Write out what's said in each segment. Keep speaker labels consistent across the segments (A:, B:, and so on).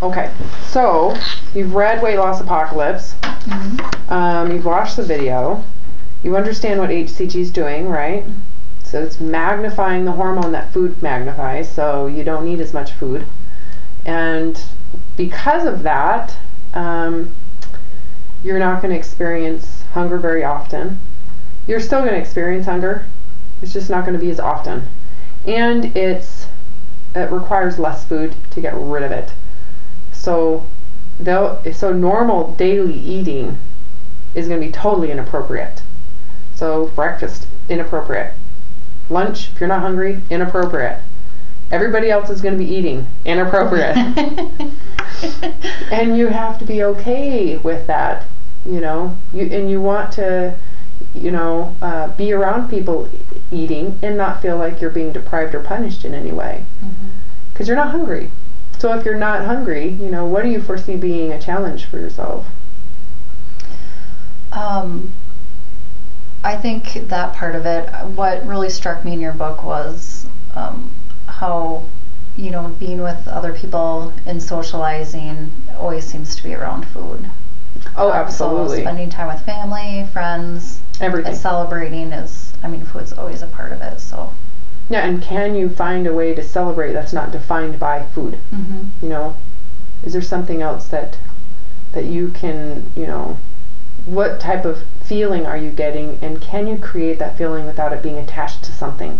A: Okay, so you've read Weight Loss Apocalypse. You've watched the video. You understand what HCG is doing, right? So it's magnifying the hormone that food magnifies, so you don't need as much food. And because of that, you're not going to experience hunger very often. You're still going to experience hunger. It's just not going to be as often. And it requires less food to get rid of it. So normal daily eating is going to be totally inappropriate. So breakfast, inappropriate. Lunch, if you're not hungry, inappropriate. Everybody else is going to be eating, inappropriate. And you have to be okay with that, and you want to, be around people eating and not feel like you're being deprived or punished in any way. Because you're not hungry. So if you're not hungry, what do you foresee being a challenge for yourself?
B: I think that part of it, what really struck me in your book was how, being with other people and socializing always seems to be around food.
A: Oh, absolutely.
B: So spending time with family, friends,
A: everything.
B: And celebrating food's always a part of it, so.
A: Yeah, and can you find a way to celebrate that's not defined by food? Is there something else that you can, what type of feeling are you getting, and can you create that feeling without it being attached to something?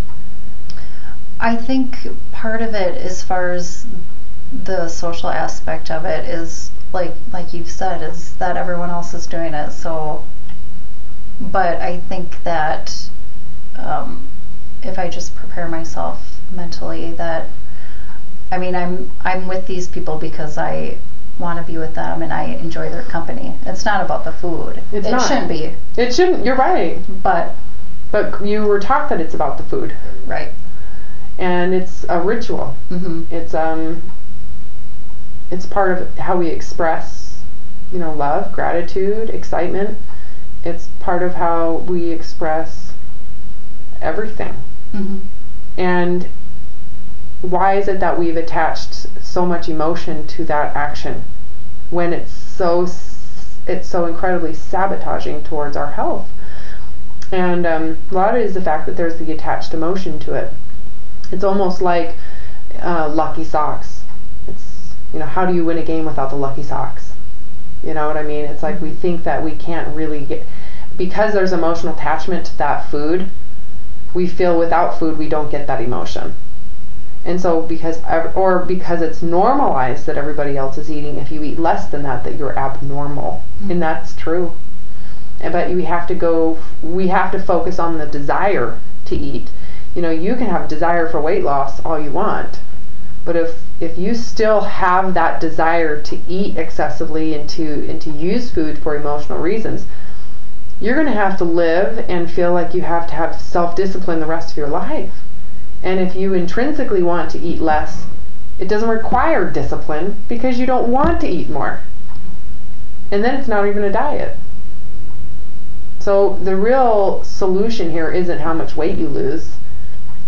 B: I think part of it, as far as the social aspect of it, is like you've said, is that everyone else is doing it. So, but I think that if I just prepare myself mentally, that I'm with these people because I want to be with them and I enjoy their company. It's not about the food. It shouldn't be.
A: It shouldn't. You're right.
B: But
A: you were taught that it's about the food.
B: Right.
A: And it's a ritual. It's part of how we express, love, gratitude, excitement. It's part of how we express everything. And why is it that we've attached so much emotion to that action when it's so incredibly sabotaging towards our health? And a lot of it is the fact that there's the attached emotion to it. It's almost like lucky socks. It's, how do you win a game without the lucky socks? You know what I mean? It's like we think that we can't really get, because there's emotional attachment to that food, we feel without food we don't get that emotion. And so because it's normalized that everybody else is eating, if you eat less than that you're abnormal. And that's true. But we have to focus on the desire to eat. You can have a desire for weight loss all you want, but if you still have that desire to eat excessively and to use food for emotional reasons, you're going to have to live and feel like you have to have self-discipline the rest of your life. And if you intrinsically want to eat less, it doesn't require discipline because you don't want to eat more. And then it's not even a diet. So the real solution here isn't how much weight you lose.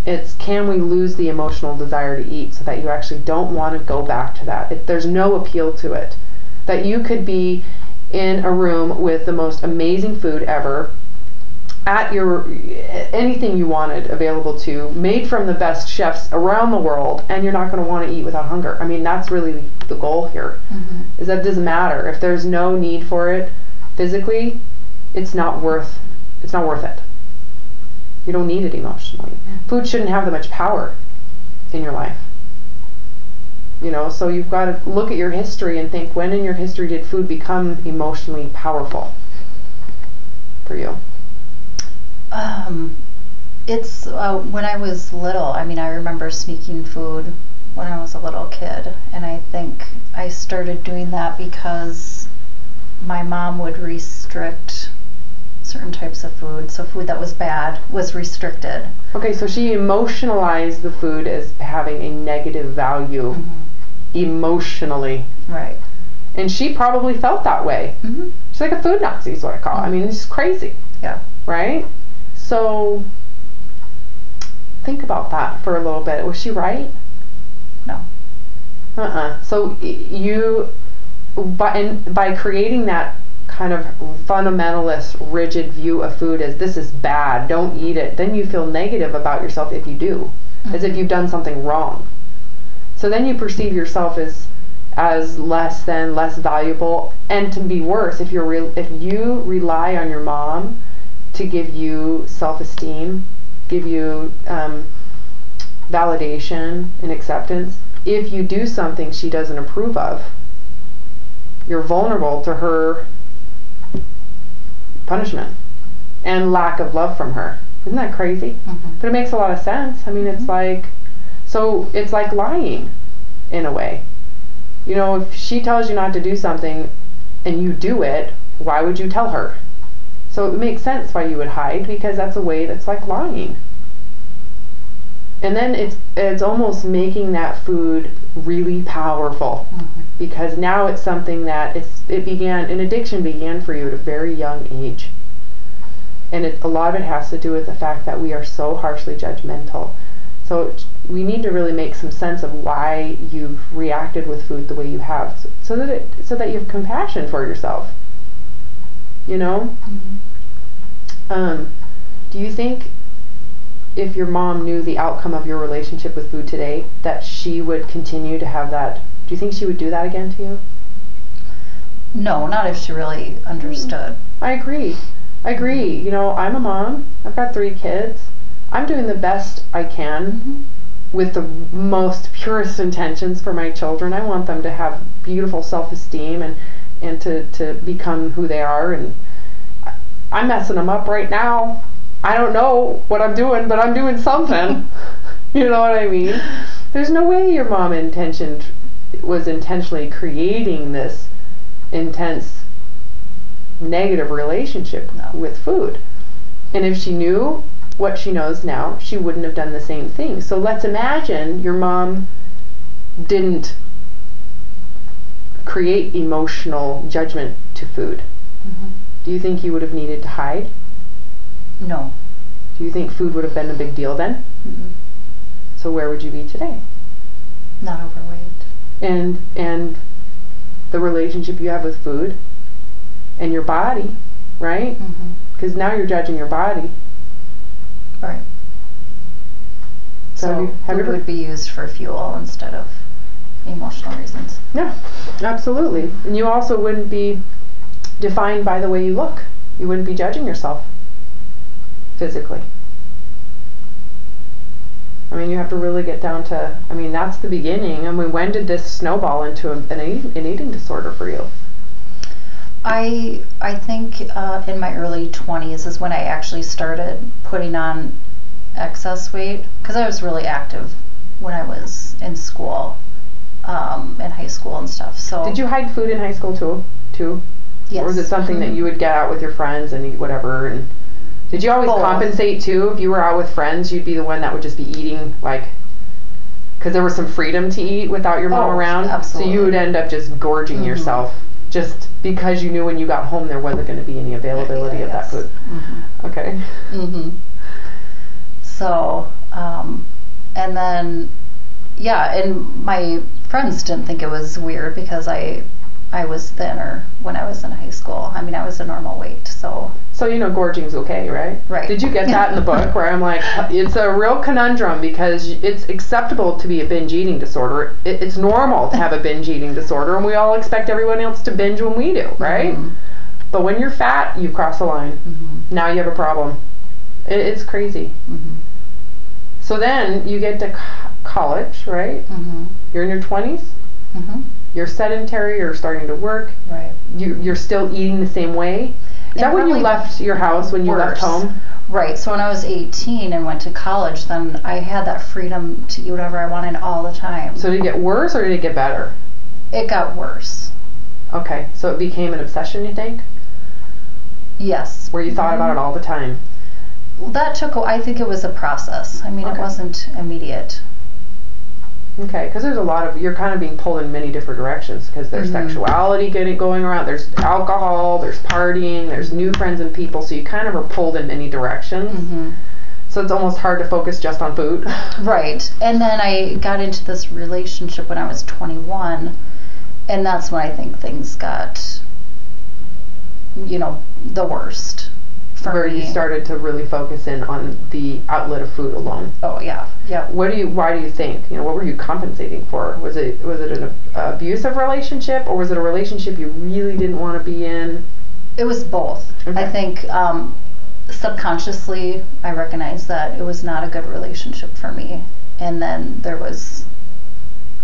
A: It's, can we lose the emotional desire to eat so that you actually don't want to go back to that? There's no appeal to it. That you could be in a room with the most amazing food ever, at anything you wanted available to, made from the best chefs around the world, and you're not going to want to eat without hunger. That's really the goal here. Is that it doesn't matter. If there's no need for it physically, it's not worth it. You don't need it emotionally. Food shouldn't have that much power in your life. So you've got to look at your history and think, when in your history did food become emotionally powerful for you?
B: It's when I was little. I remember sneaking food when I was a little kid, and I think I started doing that because my mom would restrict certain types of food, so food that was bad was restricted.
A: Okay, so she emotionalized the food as having a negative value emotionally.
B: Right.
A: And she probably felt that way. She's like a food Nazi is what I call it. It's crazy.
B: Yeah.
A: Right? So think about that for a little bit. Was she right?
B: No.
A: So you, by creating that kind of fundamentalist, rigid view of food as this is bad, don't eat it, then you feel negative about yourself if you do, as if you've done something wrong. So then you perceive yourself as less than, less valuable, and to be worse, if you rely on your mom to give you self-esteem, give you validation and acceptance, if you do something she doesn't approve of, you're vulnerable to her punishment and lack of love from her. Isn't that crazy? But it makes a lot of sense. I mean, it's like lying in a way. You know, if she tells you not to do something and you do it, why would you tell her? So it makes sense why you would hide, because that's a way that's like lying. And then it's almost making that food really powerful, because now it's something that an addiction began for you at a very young age. And a lot of it has to do with the fact that we are so harshly judgmental. So we need to really make some sense of why you've reacted with food the way you have, so that you have compassion for yourself. You know? Do you think if your mom knew the outcome of your relationship with food today, that she would continue to have that? Do you think she would do that again to you?
B: No, not if she really understood.
A: I agree. You know, I'm a mom. I've got 3 kids. I'm doing the best I can with the most purest intentions for my children. I want them to have beautiful self-esteem and to become who they are. And I'm messing them up right now. I don't know what I'm doing, but I'm doing something. You know what I mean? There's no way your mom was intentionally creating this intense negative relationship with food. And if she knew what she knows now, she wouldn't have done the same thing. So let's imagine your mom didn't create emotional judgment to food. Do you think you would have needed to hide?
B: No.
A: Do you think food would have been a big deal then? So where would you be today?
B: Not overweight.
A: And the relationship you have with food and your body, right? Because now you're judging your body.
B: Right. So food would be used for fuel instead of emotional reasons.
A: Yeah, absolutely. And you also wouldn't be defined by the way you look. You wouldn't be judging yourself physically. I mean, you have to really get down to, I mean, that's the beginning. I mean, when did this snowball into an eating disorder for you?
B: I think in my early 20s is when I actually started putting on excess weight, because I was really active when I was in school, in high school and stuff. So
A: did you hide food in high school too?
B: Yes.
A: Or was it something that you would get out with your friends and eat whatever? And did you always compensate too? If you were out with friends, you'd be the one that would just be eating, like, because there was some freedom to eat without your mom around.
B: Absolutely.
A: So you would end up just gorging yourself, just because you knew when you got home there wasn't going to be any availability of that food. Okay.
B: So, and then, and my friends didn't think it was weird because I was thinner when I was in high school. I mean, I was a normal weight, so.
A: So you know gorging's okay, right?
B: Right.
A: Did you get that in the book where I'm like, it's a real conundrum because it's acceptable to be a binge eating disorder. It's normal to have a binge eating disorder, and we all expect everyone else to binge when we do, right? But when you're fat, you cross the line. Now you have a problem. It's crazy. So then you get to college, right? You're in your 20s. You're sedentary, you're starting to work.
B: Right.
A: You're still eating the same way. Is that when you left your house, when you left home?
B: Right. So when I was 18 and went to college, then I had that freedom to eat whatever I wanted all the time.
A: So did it get worse or did it get better?
B: It got worse.
A: Okay. So it became an obsession, you think?
B: Yes.
A: Where you thought about it all the time?
B: Well, I think it was a process. I mean, it wasn't immediate.
A: Okay, because there's a lot of, you're kind of being pulled in many different directions because there's sexuality going around, there's alcohol, there's partying, there's new friends and people, so you kind of are pulled in many directions. So it's almost hard to focus just on food.
B: Right. And then I got into this relationship when I was 21, and that's when I think things got, the worst for
A: Where
B: me.
A: you started to really focus in on the outlet of food alone.
B: Oh, yeah. Yeah.
A: Why do you think? What were you compensating for? Was it an abusive relationship, or was it a relationship you really didn't want to be in?
B: It was both.
A: Okay.
B: I think subconsciously I recognized that it was not a good relationship for me, and then there was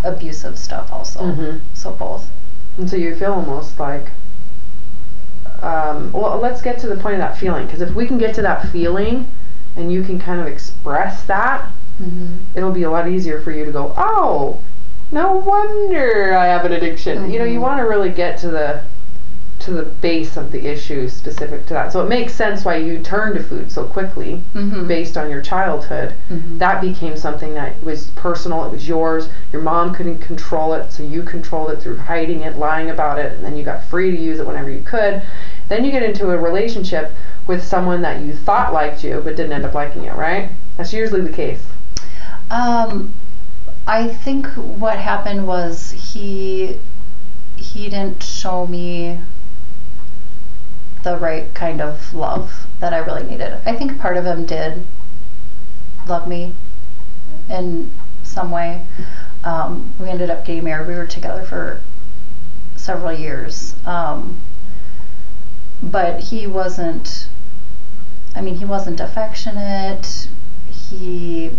B: abusive stuff also.
A: Mm-hmm.
B: So both.
A: And so you feel almost like, well, let's get to the point of that feeling, because if we can get to that feeling and you can kind of express that,
B: mm-hmm.
A: it'll be a lot easier for you to go, oh, no wonder I have an addiction.
B: Mm-hmm.
A: You want to really get to the base of the issue specific to that. So it makes sense why you turned to food so quickly,
B: mm-hmm.
A: based on your childhood.
B: Mm-hmm.
A: That became something that was personal, it was yours. Your mom couldn't control it, so you controlled it through hiding it, lying about it, and then you got free to use it whenever you could. Then you get into a relationship with someone that you thought liked you but didn't end up liking you, right? That's usually the case.
B: I think what happened was he didn't show me the right kind of love that I really needed. I think part of him did love me in some way. We ended up getting married. We were together for several years. But he wasn't affectionate. He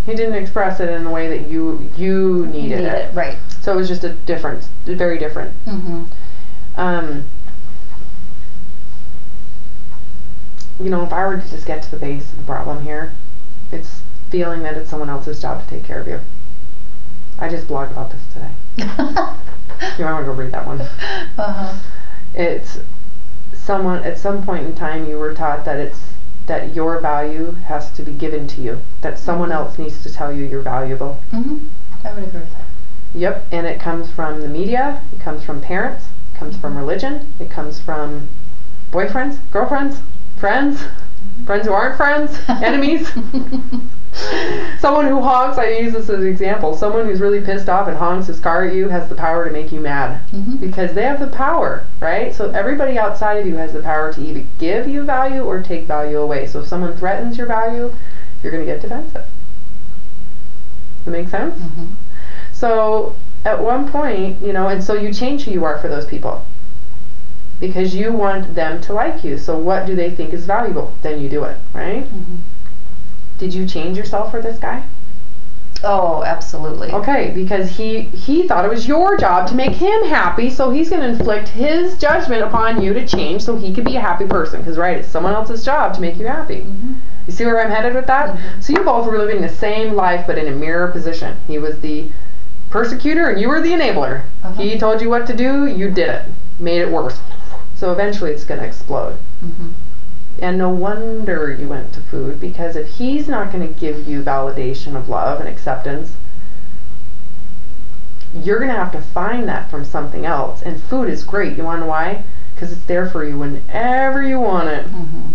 A: didn't express it in the way that you needed it.
B: Right.
A: So it was just a difference, very different.
B: Mm-hmm.
A: If I were to just get to the base of the problem here, it's feeling that it's someone else's job to take care of you. I just blogged about this today. You might want to go read that one.
B: Uh-huh.
A: It's someone, at some point in time you were taught that your value has to be given to you, that someone else needs to tell you you're valuable.
B: Mm-hmm. I would agree with that.
A: Yep, and it comes from the media, it comes from parents, it comes from religion, it comes from boyfriends, girlfriends, friends who aren't friends, enemies. Someone who honks, I use this as an example, someone who's really pissed off and honks his car at you has the power to make you mad.
B: Mm-hmm.
A: Because they have the power, right? So everybody outside of you has the power to either give you value or take value away. So if someone threatens your value, you're going to get defensive. Does that make sense?
B: Mm-hmm.
A: So at one point, and so you change who you are for those people. Because you want them to like you. So what do they think is valuable? Then you do it, right?
B: Mm-hmm.
A: Did you change yourself for this guy?
B: Oh, absolutely.
A: Okay, because he thought it was your job to make him happy, so he's going to inflict his judgment upon you to change so he can be a happy person. Because, right, it's someone else's job to make you happy.
B: Mm-hmm.
A: You see where I'm headed with that?
B: Mm-hmm.
A: So you both were living the same life, but in a mirror position. He was the persecutor, and you were the enabler.
B: Uh-huh.
A: He told you what to do, you did it. Made it worse. So eventually it's going to explode.
B: Mm-hmm.
A: And no wonder you went to food, because if he's not going to give you validation of love and acceptance, you're going to have to find that from something else. And food is great. You want to know why? Because it's there for you whenever you want it.
B: Mm-hmm.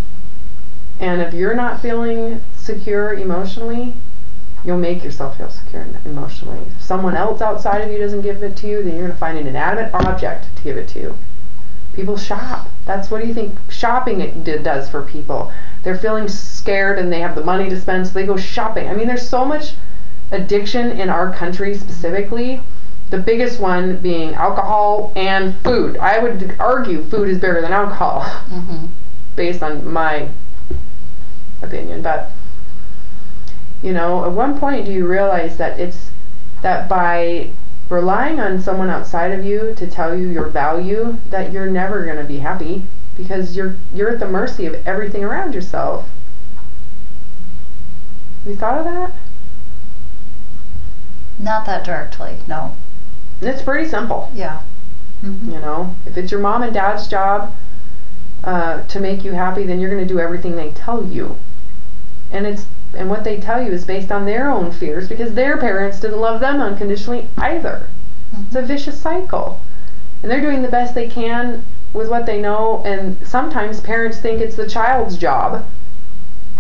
A: And if you're not feeling secure emotionally, you'll make yourself feel secure emotionally. If someone else outside of you doesn't give it to you, then you're going to find an inanimate object to give it to you. People shop. What do you think shopping does for people? They're feeling scared and they have the money to spend, so they go shopping. I mean, there's so much addiction in our country specifically. The biggest one being alcohol and food. I would argue food is bigger than alcohol,
B: Mm-hmm.
A: based on my opinion. But, at one point do you realize that that by relying on someone outside of you to tell you your value, that you're never going to be happy, because you're at the mercy of everything around yourself. You thought of that?
B: Not that directly, no.
A: It's pretty simple.
B: Yeah. Mm-hmm.
A: If it's your mom and dad's job to make you happy, then you're going to do everything they tell you. And what they tell you is based on their own fears, because their parents didn't love them unconditionally either. Mm-hmm. It's a vicious cycle. And they're doing the best they can with what they know, and sometimes parents think it's the child's job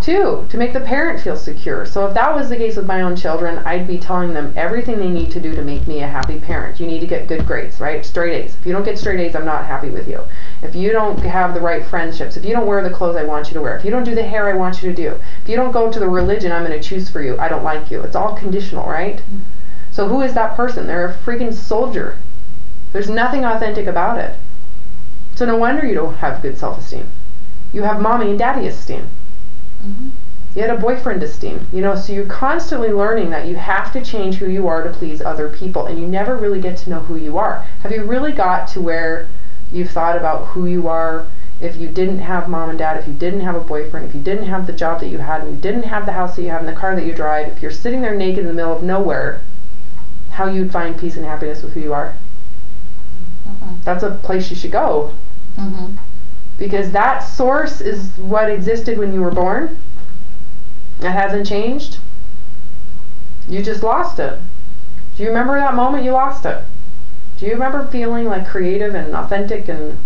A: too, to make the parent feel secure. So if that was the case with my own children, I'd be telling them everything they need to do to make me a happy parent. You need to get good grades, right? Straight A's. If you don't get straight A's, I'm not happy with you. If you don't have the right friendships, if you don't wear the clothes I want you to wear, if you don't do the hair I want you to do, if you don't go to the religion I'm going to choose for you, I don't like you. It's all conditional, right? So who is that person? They're a freaking soldier. There's nothing authentic about it. So no wonder you don't have good self-esteem. You have mommy and daddy esteem. Mm-hmm. You had a boyfriend esteem. So you're constantly learning that you have to change who you are to please other people, and you never really get to know who you are. Have you really got to where you've thought about who you are if you didn't have mom and dad, if you didn't have a boyfriend, if you didn't have the job that you had, and you didn't have the house that you have and the car that you drive, if you're sitting there naked in the middle of nowhere, how you'd find peace and happiness with who you are? Mm-hmm. That's a place you should go. Mm-hmm. Because that source is what existed when you were born. It hasn't changed. You just lost it. Do you remember that moment you lost it? Do you remember feeling like creative and authentic, and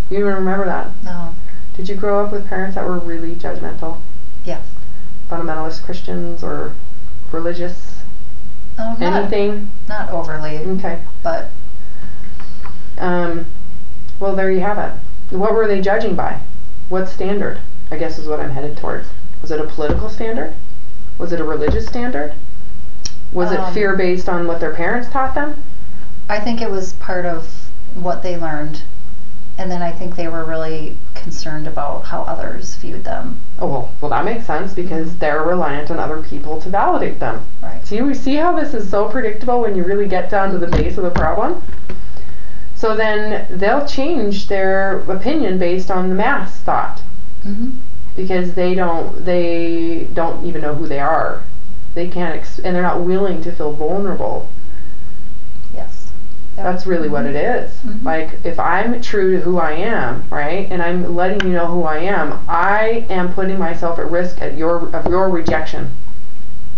A: you even remember that?
B: No.
A: Did you grow up with parents that were really judgmental?
B: Yes.
A: Fundamentalist Christians or religious? Anything?
B: Not overly.
A: Okay.
B: But.
A: Well, there you have it. What were they judging by? What standard, I guess, is what I'm headed towards. Was it a political standard? Was it a religious standard? Was it fear based on what their parents taught them?
B: I think it was part of what they learned. And then I think they were really concerned about how others viewed them.
A: Oh, well, that makes sense, because they're reliant on other people to validate them.
B: Right.
A: See how this is so predictable when you really get down to the base of the problem? So then they'll change their opinion based on the mass thought. Mm-hmm. Because they don't even know who they are. They can't, and they're not willing to feel vulnerable.
B: Yes. Yep.
A: That's really what it is. Mm-hmm. Like, if I'm true to who I am, right, and I'm letting you know who I am putting myself at risk of your rejection.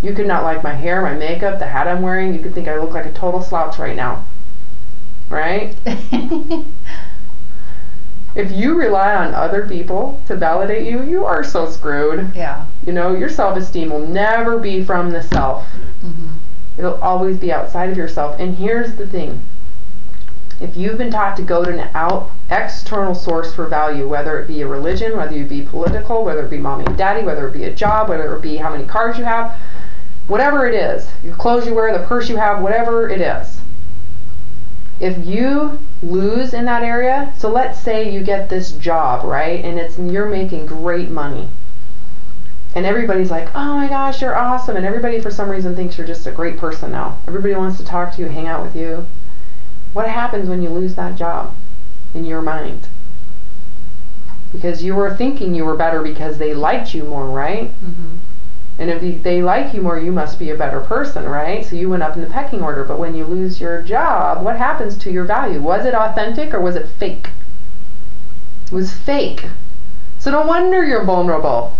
A: You could not like my hair, my makeup, the hat I'm wearing. You could think I look like a total slouch right now. Right? If you rely on other people to validate you, you are so screwed.
B: Yeah.
A: Your self-esteem will never be from the self. Mm-hmm. It'll always be outside of yourself. And here's the thing. If you've been taught to go to an external source for value, whether it be a religion, whether it be political, whether it be mommy and daddy, whether it be a job, whether it be how many cars you have, whatever it is, your clothes you wear, the purse you have, whatever it is. If you lose in that area, so let's say you get this job, right, and you're making great money, and everybody's like, oh my gosh, you're awesome, and everybody for some reason thinks you're just a great person now. Everybody wants to talk to you, hang out with you. What happens when you lose that job in your mind? Because you were thinking you were better because they liked you more, right? Mm-hmm. And if they like you more, you must be a better person, right? So you went up in the pecking order. But when you lose your job, what happens to your value? Was it authentic or was it fake? It was fake. So no wonder you're vulnerable.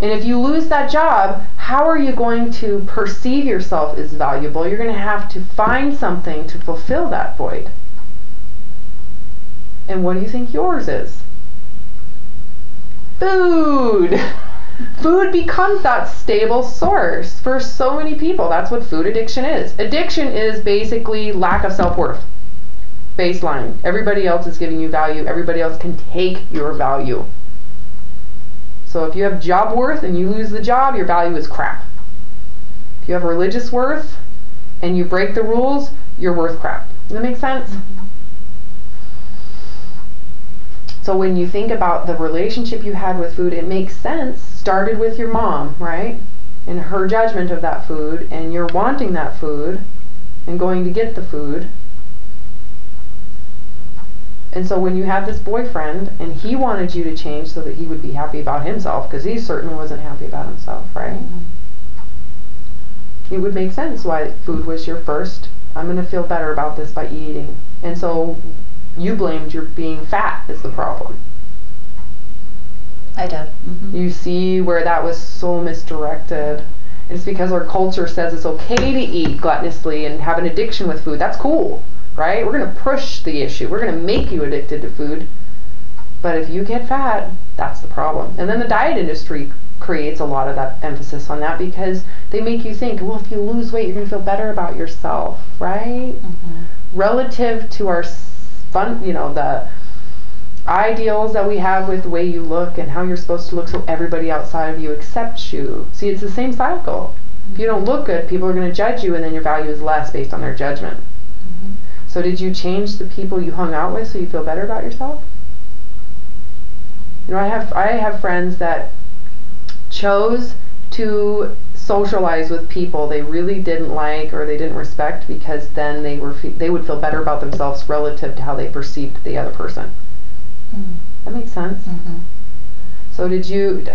A: And if you lose that job, how are you going to perceive yourself as valuable? You're going to have to find something to fulfill that void. And what do you think yours is? Food. Food becomes that stable source for so many people. That's what food addiction is. Addiction is basically lack of self-worth. Baseline. Everybody else is giving you value. Everybody else can take your value. So if you have job worth and you lose the job, your value is crap. If you have religious worth and you break the rules, you're worth crap. Does that make sense? So when you think about the relationship you had with food, it makes sense. Started with your mom, right? And her judgment of that food, and you're wanting that food and going to get the food. And so when you have this boyfriend and he wanted you to change so that he would be happy about himself, because he certainly wasn't happy about himself, right? Mm-hmm. It would make sense why food was your first, I'm going to feel better about this by eating. And so you blamed your being fat as the problem.
B: I did. Mm-hmm.
A: You see where that was so misdirected. And it's because our culture says it's okay to eat gluttonously and have an addiction with food. That's cool, right? We're going to push the issue. We're going to make you addicted to food. But if you get fat, that's the problem. And then the diet industry creates a lot of that emphasis on that, because they make you think, well, if you lose weight, you're going to feel better about yourself, right? Relative to our fun, the ideals that we have with the way you look and how you're supposed to look, so everybody outside of you accepts you. See, it's the same cycle. If you don't look good, people are going to judge you, and then your value is less based on their judgment. So did you change the people you hung out with so you feel better about yourself? I have friends that chose to socialize with people they really didn't like or they didn't respect, because then they would feel better about themselves relative to how they perceived the other person. That makes sense. So did you,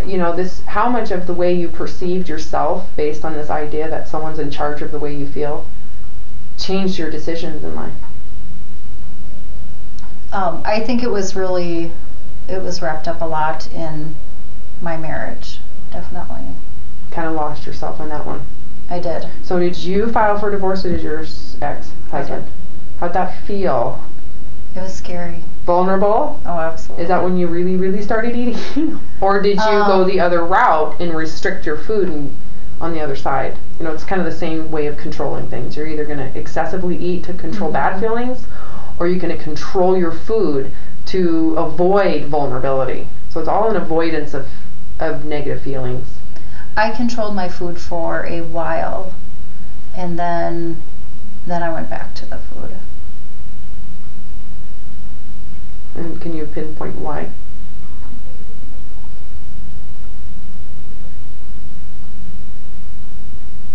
A: how much of the way you perceived yourself based on this idea that someone's in charge of the way you feel changed your decisions in life?
B: I think it was wrapped up a lot in my marriage, definitely.
A: Kind of lost yourself on that one.
B: I did.
A: So did you file for divorce, or did your ex-husband? How'd that feel?
B: It was scary.
A: Vulnerable?
B: Oh, absolutely.
A: Is that when you really, really started eating? Or did you go the other route and restrict your food on the other side? It's kind of the same way of controlling things. You're either going to excessively eat to control bad feelings, or you're going to control your food to avoid vulnerability. So it's all an avoidance of negative feelings.
B: I controlled my food for a while, and then I went back to the food.
A: And can you pinpoint why?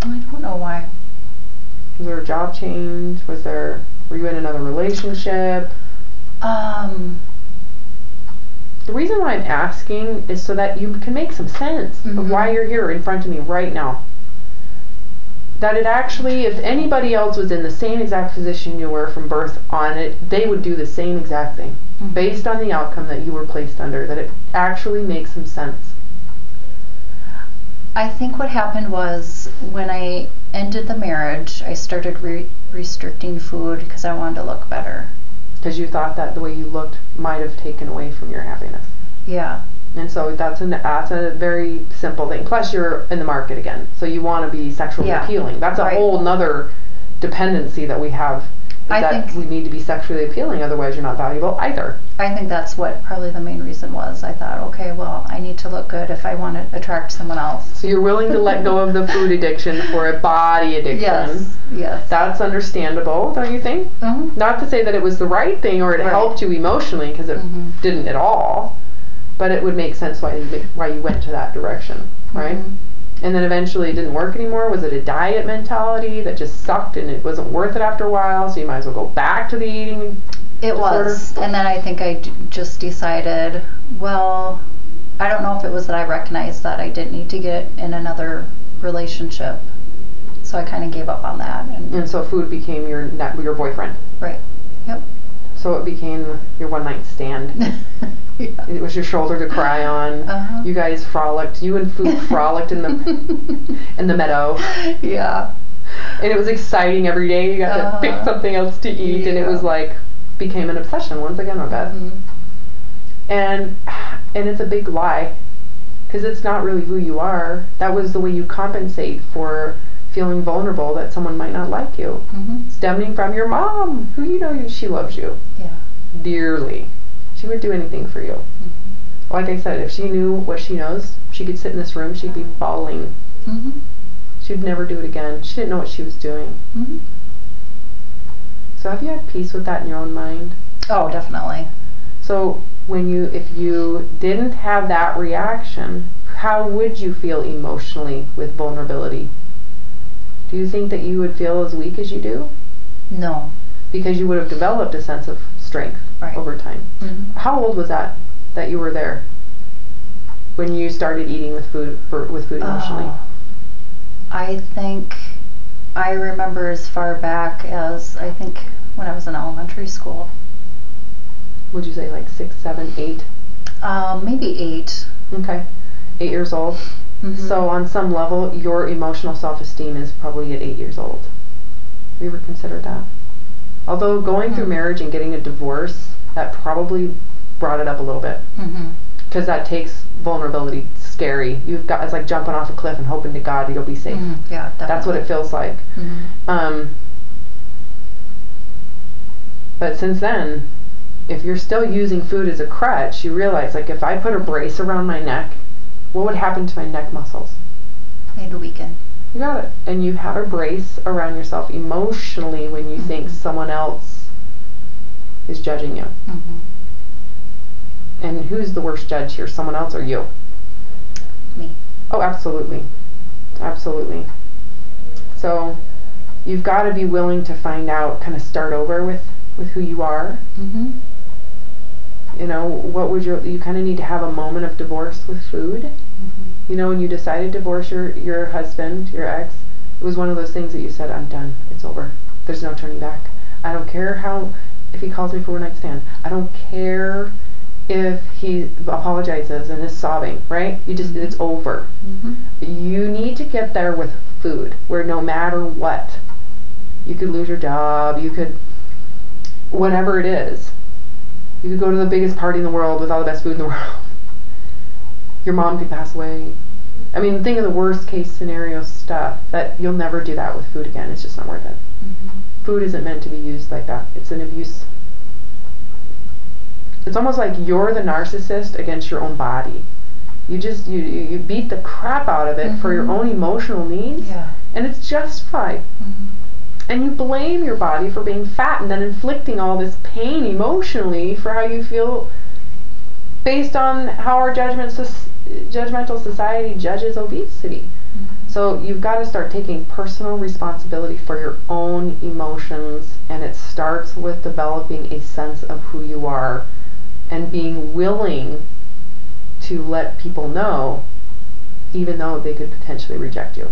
B: I don't know why.
A: Was there a job change? Were you in another relationship? The reason why I'm asking is so that you can make some sense of why you're here in front of me right now. That it actually, if anybody else was in the same exact position you were from birth on it, they would do the same exact thing based on the outcome that you were placed under, that it actually makes some sense.
B: I think what happened was when I ended the marriage, I started restricting food because I wanted to look better.
A: Because you thought that the way you looked might have taken away from your happiness.
B: Yeah.
A: And so that's a very simple thing. Plus you're in the market again, so you want to be sexually appealing. That's a whole nother dependency that we have. I think we need to be sexually appealing, otherwise you're not valuable either.
B: I think that's what probably the main reason was. I thought, okay, well, I need to look good if I want to attract someone else.
A: So you're willing to let go of the food addiction for a body addiction.
B: Yes.
A: That's understandable, don't you think? Not to say that it was the right thing or it helped you emotionally, because it didn't at all, but it would make sense why you went to that direction, right? And then eventually it didn't work anymore. Was it a diet mentality that just sucked and it wasn't worth it after a while, so you might as well go back to the eating disorder?
B: Was. And then I think I just decided, well, I don't know if it was that I recognized that I didn't need to get in another relationship. So I kind of gave up on that.
A: And so food became your boyfriend.
B: Right. Yep.
A: So it became your one-night stand. It was your shoulder to cry on. You guys frolicked. You and food frolicked in the meadow. Yeah. And it was exciting every day. You got to pick something else to eat, and it was became an obsession once again, I bet. And it's a big lie, because it's not really who you are. That was the way you compensate for feeling vulnerable that someone might not like you. Stemming from your mom, who she loves you dearly. She would do anything for you. Like I said, if she knew what she knows, she could sit in this room, she'd be bawling. She'd never do it again. She didn't know what she was doing. So have you had peace with that in your own mind?
B: Oh, definitely.
A: So if you didn't have that reaction, how would you feel emotionally with vulnerability? Do you think that you would feel as weak as you do?
B: No.
A: Because you would have developed a sense of strength over time. How old was that you were there when you started eating with food emotionally?
B: I think I remember as far back as I think when I was in elementary school.
A: Would you say like 6, 7, 8?
B: Maybe 8.
A: Okay. 8 years old. So on some level, your emotional self-esteem is probably at 8 years old. Have you ever considered that? Although going through marriage and getting a divorce, that probably brought it up a little bit. Because that takes vulnerability scary. It's like jumping off a cliff and hoping to God you'll be safe.
B: Yeah, definitely.
A: That's what it feels like. But since then, if you're still using food as a crutch, you realize, like, if I put a brace around my neck, what would happen to my neck muscles?
B: They'd weaken.
A: You got it. And you have a brace around yourself emotionally when you think someone else is judging you. And who's the worst judge here, someone else or you?
B: Me.
A: Oh, absolutely. Absolutely. So you've got to be willing to find out, kind of start over with who you are. You know, what would you kind of need to have a moment of divorce with food. You know, when you decided to divorce your husband, your ex, it was one of those things that you said, I'm done, it's over, there's no turning back. I don't care if he calls me for a one night stand. I don't care if he apologizes and is sobbing, right? It's over. You need to get there with food, where no matter what, you could lose your job, you could, whatever it is, you could go to the biggest party in the world with all the best food in the world. Your mom could pass away. I mean, think of the worst case scenario stuff, that you'll never do that with food again. It's just not worth it. Food isn't meant to be used like that. It's an abuse. It's almost like you're the narcissist against your own body. You beat the crap out of it for your own emotional needs, and it's justified. And you blame your body for being fat and then inflicting all this pain emotionally for how you feel based on how our judgmental society judges obesity. So you've got to start taking personal responsibility for your own emotions, and it starts with developing a sense of who you are and being willing to let people know, even though they could potentially reject you.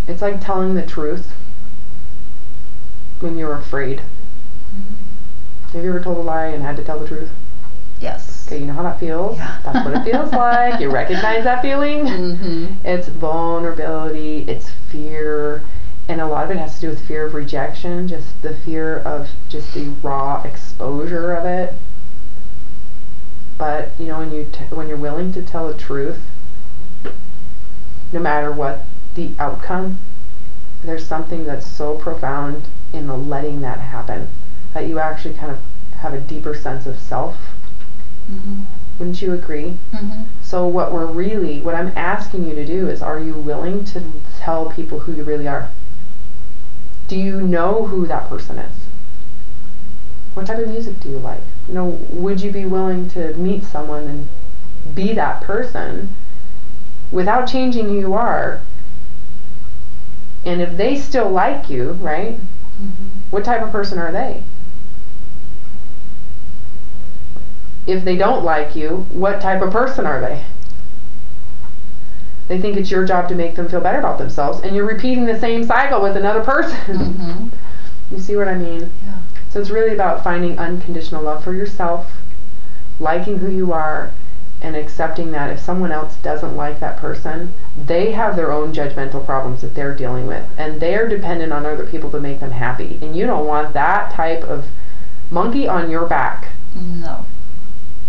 A: It's like telling the truth when you're afraid. Have you ever told a lie and had to tell the truth?
B: Yes.
A: Okay, you know how that feels? Yeah. That's what it feels like. You recognize that feeling? It's vulnerability, it's fear, and a lot of it has to do with fear of rejection, just the fear of just the raw exposure of it. But, you know, when you're willing to tell the truth, no matter what the outcome, there's something that's so profound in the letting that happen, that you actually kind of have a deeper sense of self. Wouldn't you agree? So what I'm asking you to do is, are you willing to tell people who you really are? Do you know who that person is? What type of music do you like? You know, would you be willing to meet someone and be that person without changing who you are? And if they still like you, right? What type of person are they? If they don't like you, what type of person are they? They think it's your job to make them feel better about themselves, and you're repeating the same cycle with another person. You see what I mean?
B: Yeah.
A: So it's really about finding unconditional love for yourself, liking who you are, and accepting that if someone else doesn't like that person, they have their own judgmental problems that they're dealing with, and they're dependent on other people to make them happy, and you don't want that type of monkey on your back.
B: No.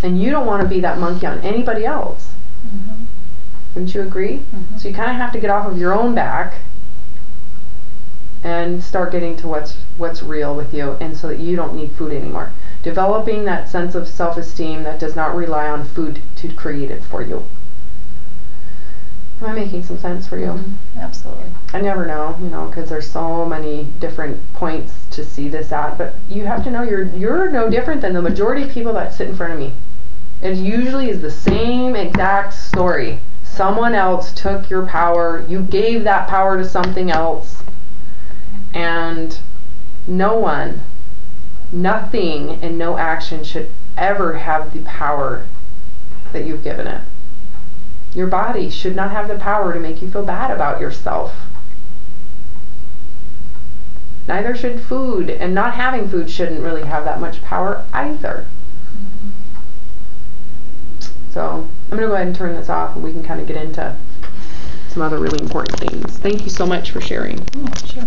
A: And you don't want to be that monkey on anybody else. Wouldn't you agree? So you kind of have to get off of your own back and start getting to what's real with you, and so that you don't need food anymore. Developing that sense of self-esteem that does not rely on food to create it for you. Am I making some sense for you?
B: Absolutely.
A: I never know, because there's so many different points to see this at, but you have to know you're no different than the majority of people that sit in front of me. It usually is the same exact story. Someone else took your power, you gave that power to something else, and no one, nothing, and no action should ever have the power that you've given it. Your body should not have the power to make you feel bad about yourself. Neither should food, and not having food shouldn't really have that much power either. So I'm going to go ahead and turn this off, and we can kind of get into some other really important things. Thank you so much for sharing.
B: Sure.